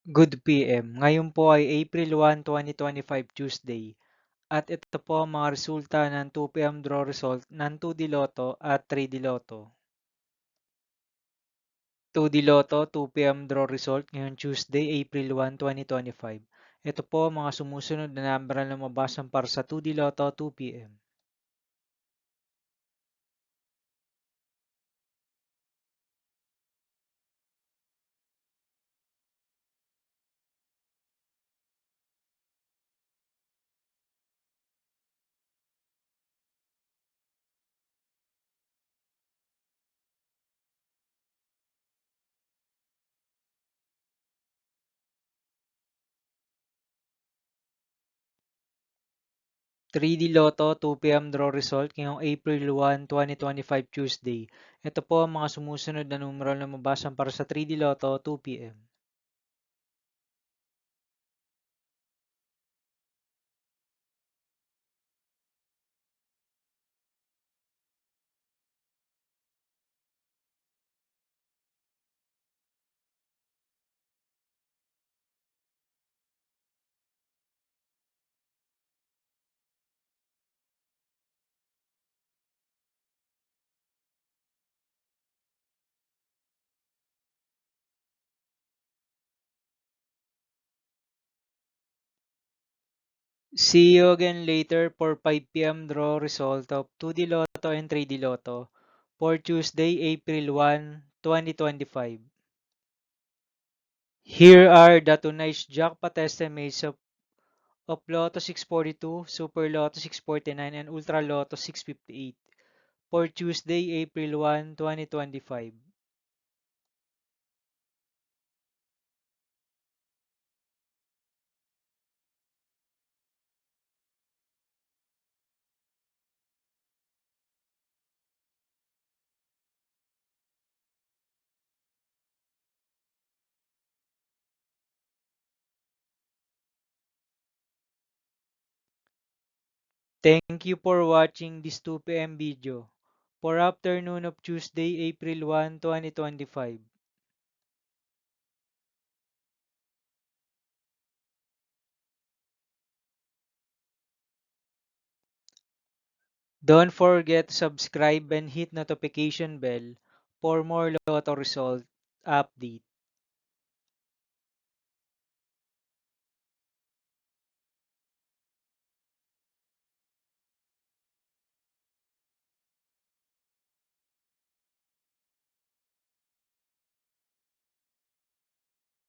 Good PM. Ngayon po ay April 1, 2025 Tuesday. At ito po ang mga resulta ng 2 PM draw result ng 2D Lotto at 3D Lotto. 2D Lotto 2 PM draw result ngayong Tuesday, April 1, 2025. Ito po ang mga sumusunod na number na lumabas para sa 2D Lotto 2 PM. 3D Lotto 2 PM draw result ngayong April 1, 2025 Tuesday. Ito po ang mga sumusunod na numero na lumabas para sa 3D Lotto 2 PM. See you again later for 5 PM draw result of 2D Lotto and 3D Lotto for Tuesday, April 1, 2025. Here are the tonight's jackpot estimates of Lotto 642, Super Lotto 649, and Ultra Lotto 658 for Tuesday, April 1, 2025. Thank you for watching this 2 PM video for afternoon of Tuesday, April 1, 2025. Don't forget to subscribe and hit notification bell for more Lotto result update.